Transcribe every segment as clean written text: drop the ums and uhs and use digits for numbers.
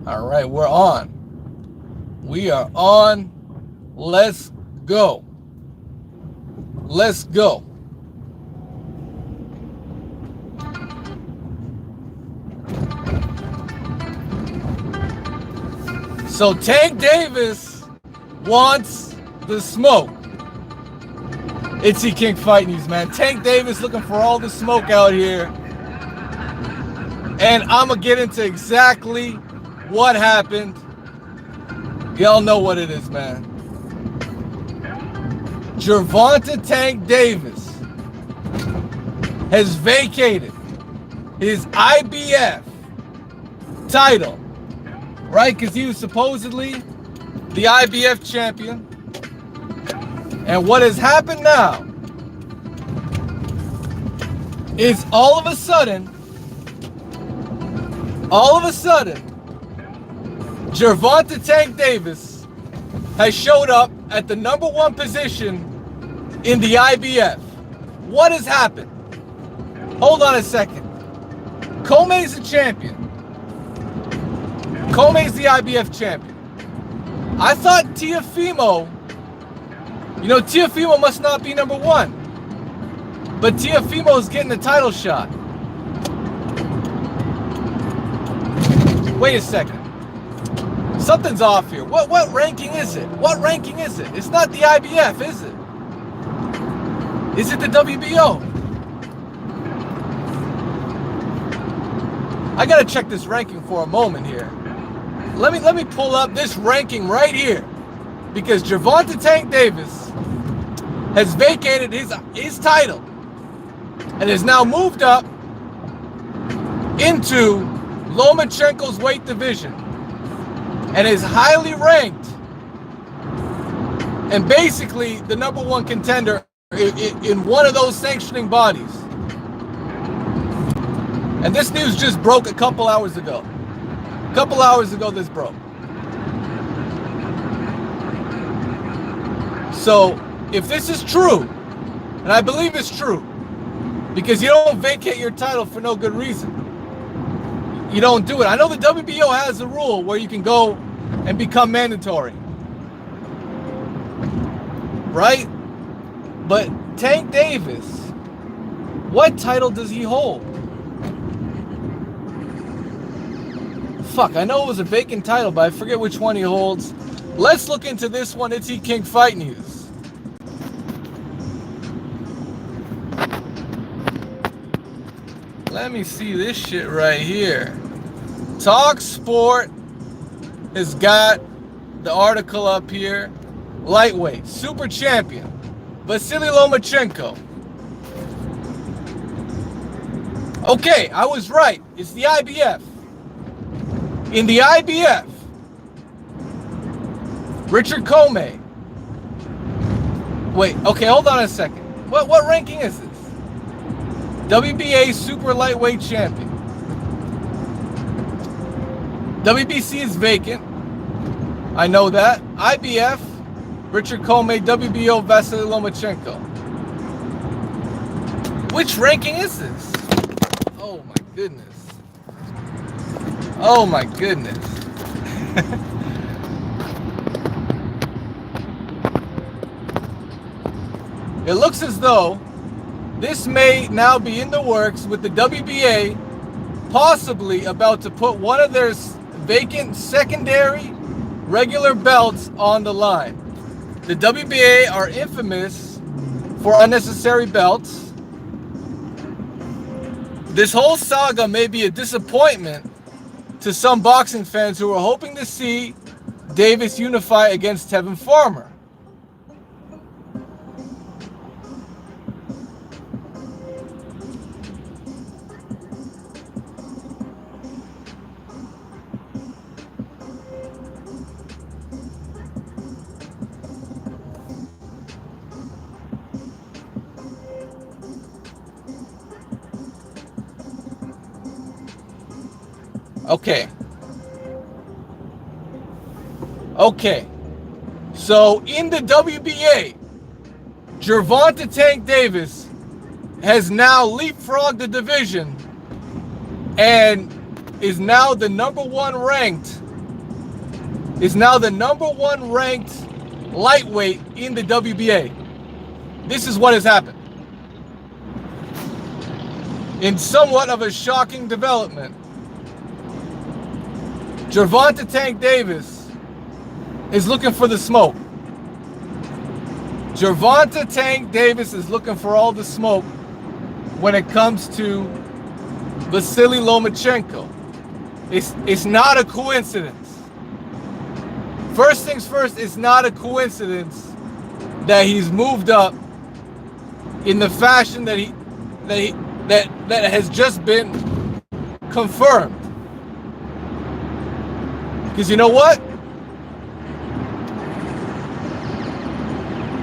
All right, we're on. We are on. Let's go. Let's go. So Tank Davis wants the smoke. It's King Fight News, man. Tank Davis looking for all the smoke out here. And I'm going to get into exactly what happened. Y'all know what it is, man. Gervonta Tank Davis has vacated his IBF title, right? Because he was supposedly the IBF champion. And what has happened now is all of a sudden, Gervonta Tank Davis has showed up at the #1 position in the IBF. What has happened? Hold on a second. Comay's the champion. Comay's the IBF champion. I thought Teofimo, Teofimo must not be #1. But Teofimo's getting the title shot. Wait a second. Something's off here. What ranking is it? What ranking is it? It's not the IBF, is it? Is it the WBO? I gotta check this ranking for a moment here. Let me pull up this ranking right here, because Gervonta Tank Davis has vacated his title and has now moved up into Lomachenko's weight division and is highly ranked and basically the #1 contender in one of those sanctioning bodies. And this news just broke a couple hours ago. This broke. So if this is true, and I believe it's true, because you don't vacate your title for no good reason. You don't do it. I know the WBO has a rule where you can go and become mandatory. Right? But Tank Davis, what title does he hold? Fuck, I know it was a vacant title, but I forget which one he holds. Let's look into this one. It's King Fight News. Let me see this shit right here. Talk Sport has got the article up here. Lightweight, super champion, Vasily Lomachenko. Okay, I was right. It's the IBF. In the IBF, Richard Comey. Wait, okay, hold on a second. What ranking is this? WBA super lightweight champion. WBC is vacant. I know that. IBF, Richard Comey, WBO, Vasily Lomachenko. Which ranking is this? Oh my goodness. Oh my goodness. It looks as though this may now be in the works, with the WBA possibly about to put one of their vacant secondary regular belts on the line. The WBA are infamous for unnecessary belts. This whole saga may be a disappointment to some boxing fans who are hoping to see Davis unify against Tevin Farmer. Okay. So in the WBA, Gervonta Tank Davis has now leapfrogged the division and is now the #1 ranked is now the #1 ranked lightweight in the WBA. This is what has happened. In somewhat of a shocking development, Gervonta Tank Davis is looking for the smoke. Gervonta Tank Davis is looking for all the smoke when it comes to Vasily Lomachenko. It's not a coincidence. First things first, it's not a coincidence that he's moved up in the fashion that has just been confirmed. Because you know what?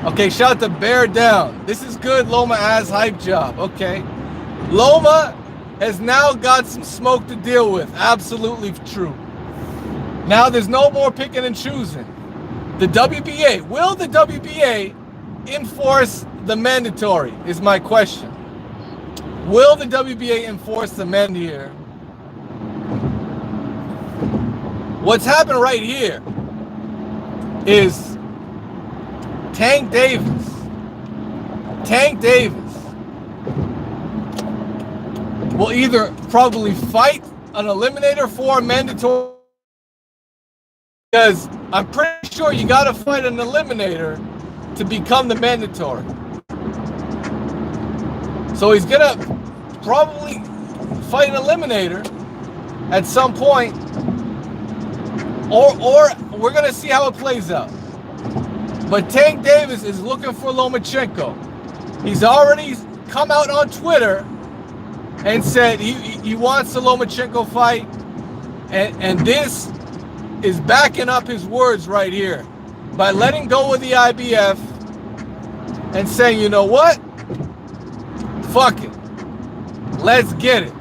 Okay, shout out to Bear Down. This is good, Loma ass hype job. Okay. Loma has now got some smoke to deal with. Absolutely true. Now there's no more picking and choosing. The WBA, will the WBA enforce the mandatory is my question. Will the WBA enforce the mandatory here? What's happened right here is Tank Davis will either probably fight an eliminator for a mandatory, because I'm pretty sure you got to fight an eliminator to become the mandatory. So he's gonna probably fight an eliminator at some point, or we're gonna see how it plays out. But Tank Davis is looking for Lomachenko. He's already come out on Twitter and said he wants the Lomachenko fight, and this is backing up his words right here by letting go of the IBF and saying, you know what? Fuck it. Let's get it.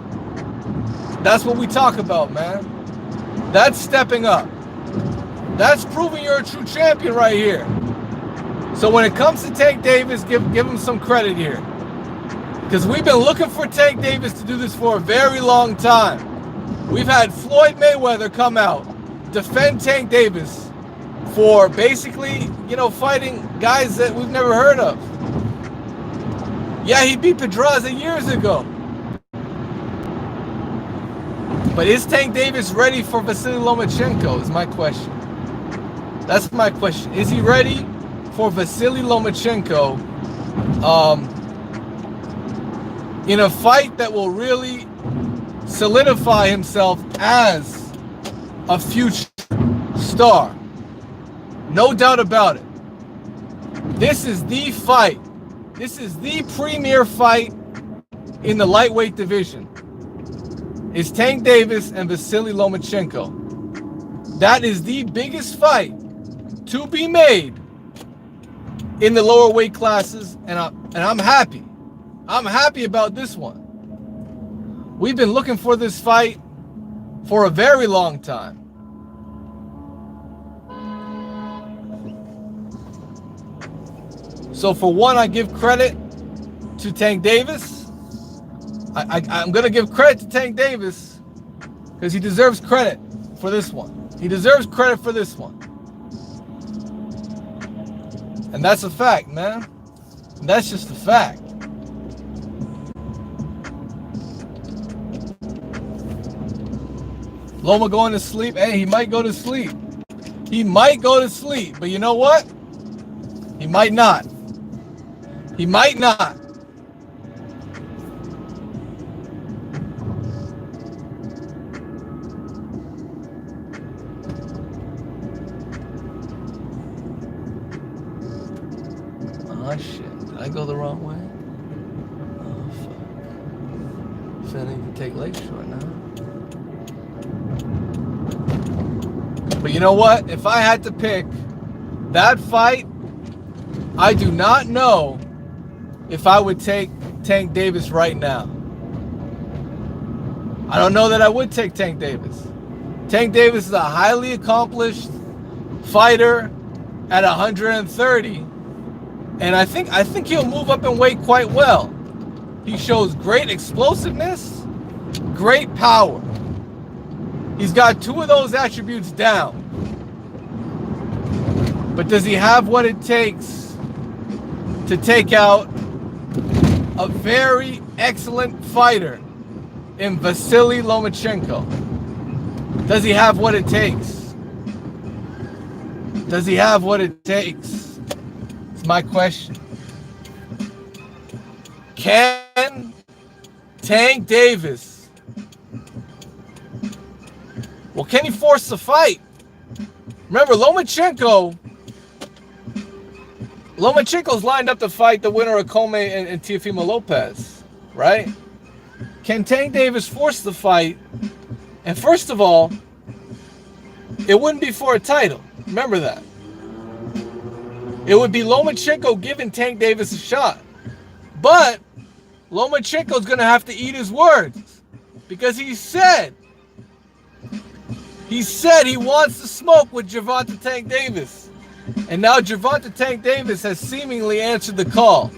That's what we talk about, man. That's stepping up. That's proving you're a true champion right here. So when it comes to Tank Davis, give him some credit here. Because we've been looking for Tank Davis to do this for a very long time. We've had Floyd Mayweather come out, defend Tank Davis for basically, fighting guys that we've never heard of. Yeah, he beat Pedraza years ago. But is Tank Davis ready for Vasily Lomachenko is my question. That's my question. Is he ready for Vasily Lomachenko in a fight that will really solidify himself as a future star? No doubt about it. This is the fight. This is the premier fight in the lightweight division. It's Tank Davis and Vasily Lomachenko. That is the biggest fight to be made in the lower weight classes, and I'm happy. I'm happy about this one. We've been looking for this fight for a very long time. So for one, I give credit to Tank Davis. I'm going to give credit to Tank Davis because he deserves credit for this one. He deserves credit for this one. And that's a fact, man. That's just a fact. Loma going to sleep? Hey, he might go to sleep. He might go to sleep. But you know what? He might not. He might not. Oh shit, did I go the wrong way? Oh fuck. So I need to take Lakeshore now. But you know what? If I had to pick that fight, I do not know if I would take Tank Davis right now. I don't know that I would take Tank Davis. Tank Davis is a highly accomplished fighter at 130. And I think he'll move up in weight quite well. He shows great explosiveness, great power. He's got two of those attributes down. But does he have what it takes to take out a very excellent fighter in Vasily Lomachenko? Does he have what it takes? Does he have what it takes? It's my question. Can Tank Davis, well, can he force the fight? Remember, Lomachenko's lined up to fight the winner of Coleman and Teofimo Lopez, right? Can Tank Davis force the fight? And first of all, it wouldn't be for a title. Remember that. It would be Lomachenko giving Tank Davis a shot. But Lomachenko's going to have to eat his words, because he said he wants to smoke with Gervonta Tank Davis. And now Gervonta Tank Davis has seemingly answered the call.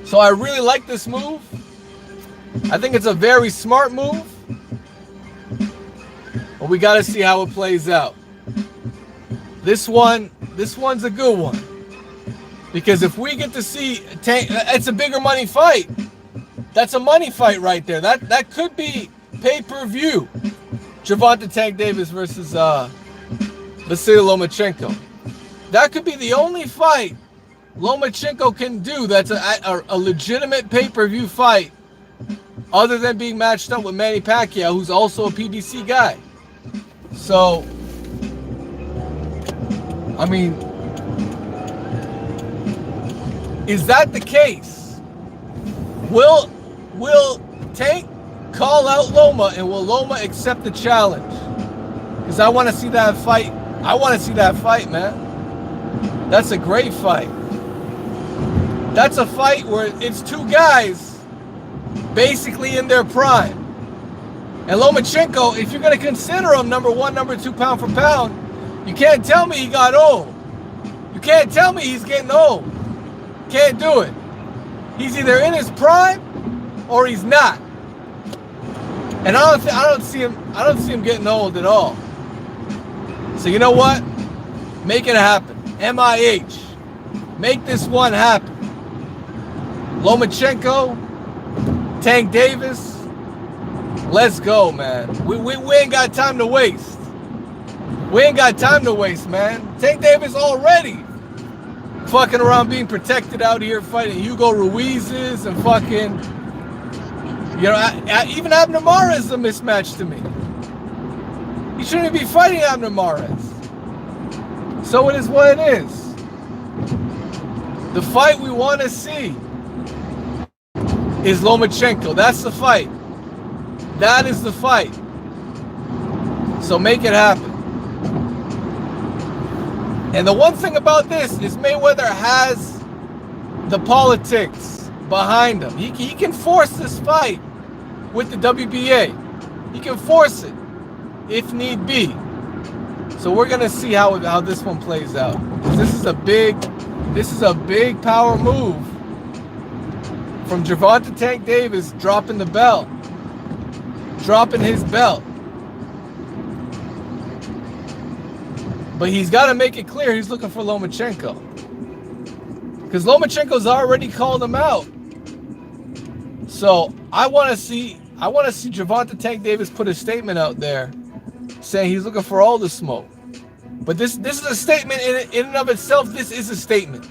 So I really like this move. I think it's a very smart move. But we got to see how it plays out. This one's a good one. Because if we get to see Tank, it's a bigger money fight. That's a money fight right there. That could be pay-per-view. Gervonta Tank Davis versus Vasily Lomachenko. That could be the only fight Lomachenko can do that's a legitimate pay-per-view fight, other than being matched up with Manny Pacquiao, who's also a PBC guy. So, I mean, is that the case? Will Tank call out Loma, and will Loma accept the challenge? Because I want to see that fight. I want to see that fight, man. That's a great fight. That's a fight where it's two guys basically in their prime. And Lomachenko, if you're going to consider him number one, number two, pound for pound, you can't tell me he got old. You can't tell me he's getting old. Can't do it. He's either in his prime or he's not. And I don't see him getting old at all. So you know what? Make it happen. MIH. Make this one happen. Lomachenko, Tank Davis. Let's go, man. We ain't got time to waste. We ain't got time to waste, man. Tank Davis already fucking around being protected out here fighting Hugo Ruiz's and fucking, you know, even Abner Mares is a mismatch to me. He shouldn't be fighting Abner Mares. So it is what it is. The fight we want to see is Lomachenko. That's the fight. That is the fight. So make it happen. And the one thing about this is Mayweather has the politics behind him. He can force this fight with the WBA. He can force it if need be. So we're gonna see how this one plays out. This is a big power move from Gervonta Tank Davis, dropping the belt, dropping his belt. But he's got to make it clear he's looking for Lomachenko, because Lomachenko's already called him out. So I want to see Gervonta Tank Davis put a statement out there saying he's looking for all the smoke. But this is a statement in and of itself. This is a statement.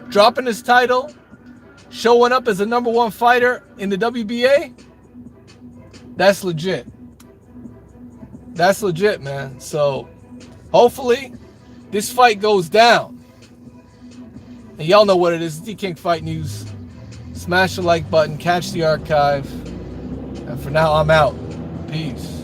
Dropping his title, showing up as a number one fighter in the WBA, that's legit. That's legit, man. So hopefully this fight goes down. And y'all know what it is. D-King Fight News. Smash the like button. Catch the archive. And for now, I'm out. Peace.